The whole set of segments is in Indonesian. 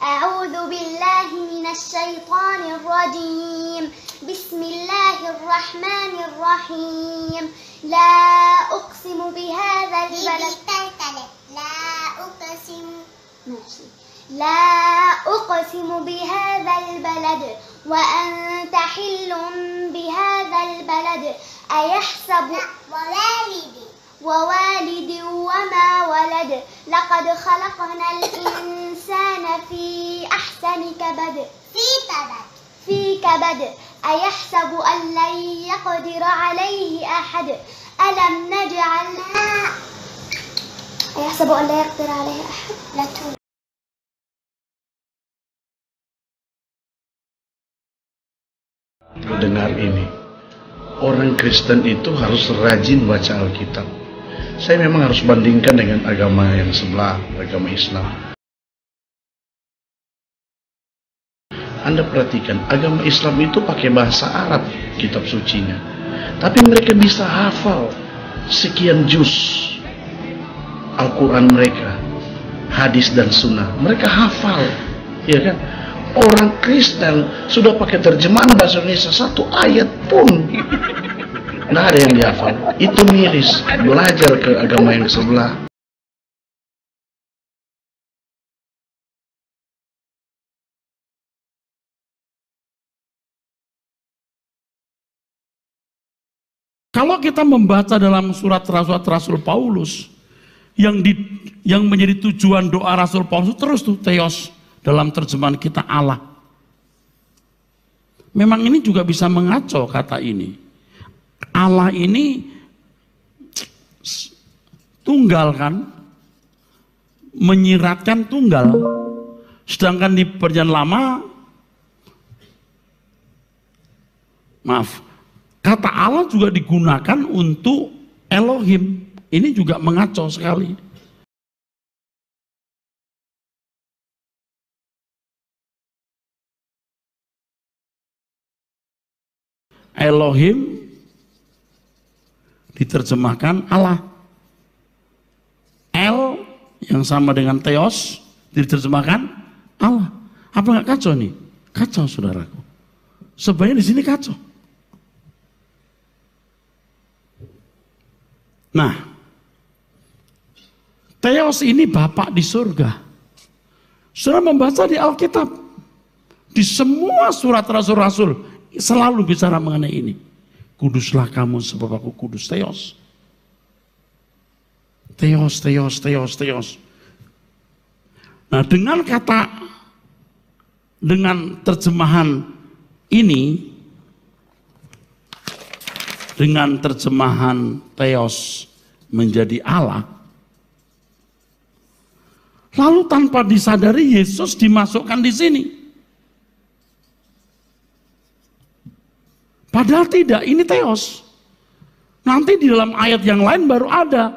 أعوذ بالله من الشيطان الرجيم بسم الله الرحمن الرحيم لا أقسم بهذا البلد لا أقسم بهذا البلد وأنت حل بهذا البلد أيحسب ووالد وما ولد لقد خلقنا الإنسان في أحسن كبد أيحسب أن لن يقدر عليه أحد ألم نجعل أيحسب أن لا يقدر عليه أحد Dengar ini, orang Kristen itu harus rajin baca Alkitab. Saya memang harus bandingkan dengan agama yang sebelah, agama Islam. Anda perhatikan, agama Islam itu pakai bahasa Arab kitab sucinya. Tapi mereka bisa hafal sekian juz Al-Quran mereka, hadis dan sunnah. Mereka hafal, ya kan? Orang Kristen sudah pakai terjemahan bahasa Indonesia satu ayat pun nggak ada yang dihafal. Itu miris, belajar ke agama yang sebelah. Kalau kita membaca dalam surat Rasul Paulus yang menjadi tujuan doa Rasul Paulus terus tuh theos dalam terjemahan kita Allah. Memang ini juga bisa mengaco kata ini. Allah ini tunggal kan, menyiratkan tunggal. Sedangkan di perjanjian lama, maaf, kata Allah juga digunakan untuk Elohim. Ini juga mengaco sekali. Elohim diterjemahkan Allah. El yang sama dengan Theos diterjemahkan Allah. Apa nggak kacau nih? Kacau saudaraku. Sebenarnya di sini kacau. Nah, Theos ini Bapak di surga. Saudara membaca di Alkitab, di semua surat rasul-rasul selalu bicara mengenai ini. Kuduslah kamu sebab aku kudus. Theos. Theos, Theos, Theos, Theos. Nah, dengan terjemahan ini, dengan terjemahan Theos menjadi Allah, lalu tanpa disadari Yesus dimasukkan di sini. Padahal tidak, ini Theos. Nanti di dalam ayat yang lain baru ada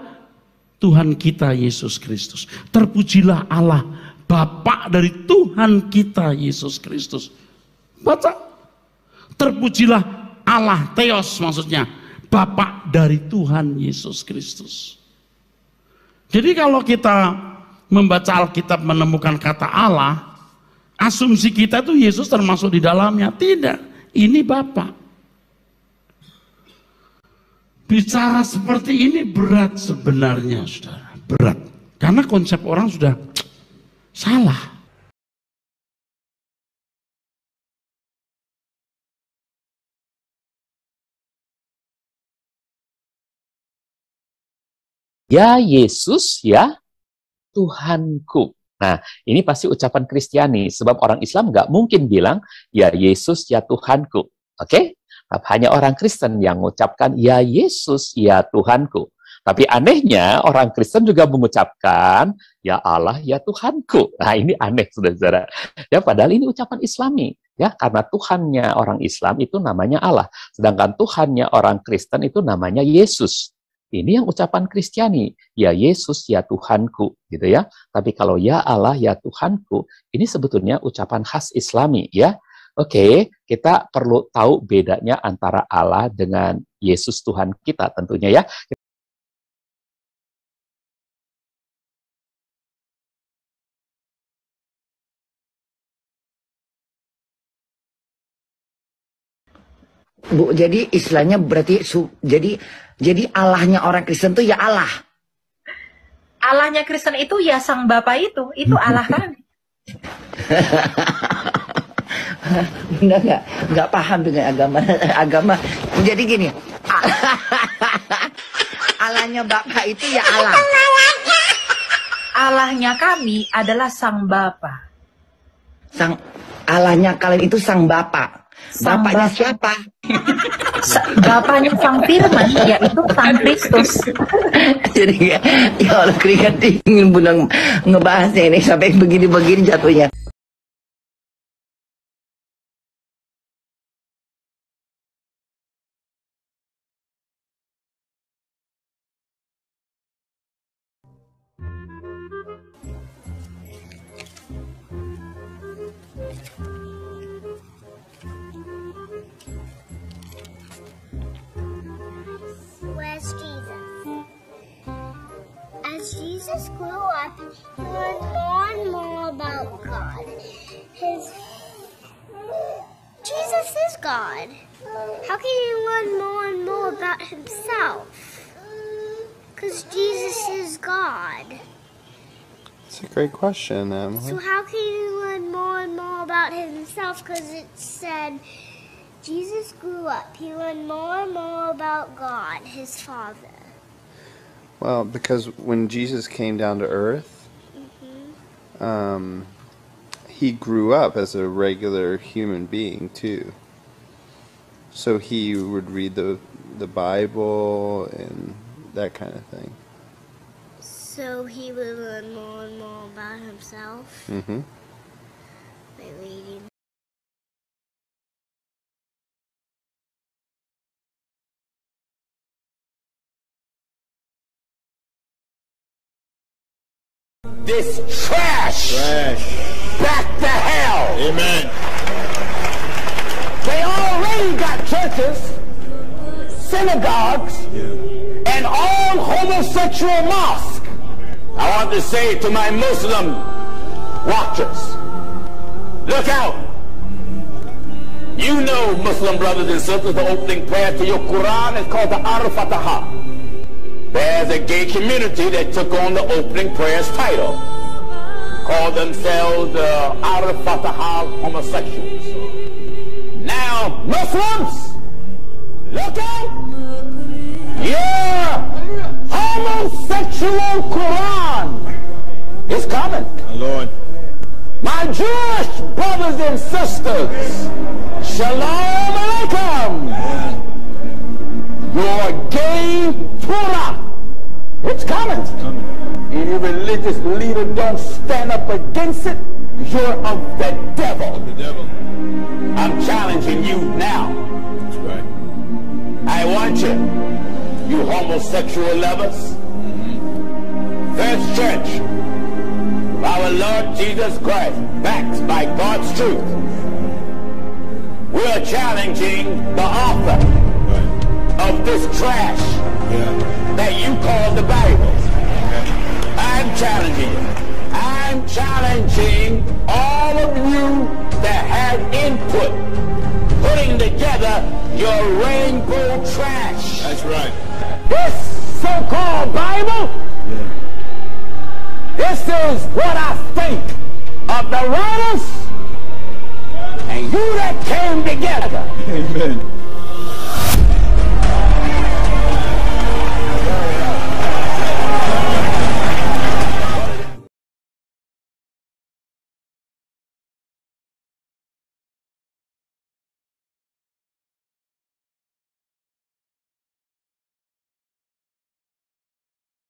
Tuhan kita Yesus Kristus. Terpujilah Allah, Bapa dari Tuhan kita Yesus Kristus. Baca. Terpujilah Allah, Theos maksudnya, Bapa dari Tuhan Yesus Kristus. Jadi kalau kita membaca Alkitab menemukan kata Allah, asumsi kita itu Yesus termasuk di dalamnya. Tidak, ini Bapa. Bicara seperti ini berat sebenarnya, saudara. Berat. Karena konsep orang sudah salah. Ya Yesus, ya Tuhanku. Nah, ini pasti ucapan Kristiani. Sebab orang Islam nggak mungkin bilang, ya Yesus, ya Tuhanku. Oke? Hanya orang Kristen yang mengucapkan, ya Yesus, ya Tuhanku. Tapi anehnya, orang Kristen juga mengucapkan, ya Allah, ya Tuhanku. Nah, ini aneh, saudara-saudara. Ya, padahal ini ucapan Islami. Ya, karena Tuhannya orang Islam itu namanya Allah, sedangkan Tuhannya orang Kristen itu namanya Yesus. Ini yang ucapan Kristiani, ya Yesus, ya Tuhanku, gitu ya. Tapi kalau ya Allah, ya Tuhanku, ini sebetulnya ucapan khas Islami, ya. Oke, kita perlu tahu bedanya antara Allah dengan Yesus Tuhan kita tentunya, ya. Bu, jadi istilahnya berarti jadi Allahnya orang Kristen itu ya Allah. Allahnya Kristen itu ya Sang Bapa itu Allah kami. Benar nggak paham dengan agama. Jadi gini, Allahnya Bapa itu ya Allah. Allahnya kami adalah Sang Bapa. Allahnya kalian itu Sang Bapa. Bapaknya siapa? Bapaknya Sang Firman, yaitu Sang Kristus. Jadi ya Allah, keringat dingin Bunda ngebahasnya ini sampai begini-begini jatuhnya. Where's Jesus? As Jesus grew up, he learned more and more about God. Jesus is God. How can he learn more and more about himself? Because Jesus is God. That's a great question, Emily. So how can he learn more and more about himself? Because it said Jesus grew up. He learned more and more about God, his Father. Well, because when Jesus came down to earth, he grew up as a regular human being too. So he would read the Bible and that kind of thing. So he would learn more and more about himself by reading. This trash back to hell. Amen. They already got churches, synagogues, and all homosexual mosques. I want to say to my Muslim watchers, look out. You know, Muslim brothers and sisters, the opening prayer to your Quran is called the Al-Fatiha. There's a gay community that took on the opening prayer's title, called themselves the Al-Fatiha homosexuals. Now, Muslims, look out! Your homosexual Quran is coming. Lord. My Jewish brothers and sisters, Shalom Alaikum. Your gay Torah, it's coming. Any religious leader don't stand up against it, you're of the devil. I'm challenging you now. That's right. I want you homosexual lovers. First Church, our Lord Jesus Christ, backed by God's truth. We're challenging the author of this trash that you call the Bible. I'm challenging you. I'm challenging all of you that have input putting together your rainbow trash. That's right. This so-called Bible, this is what I think of the writers and you that came together. Amen.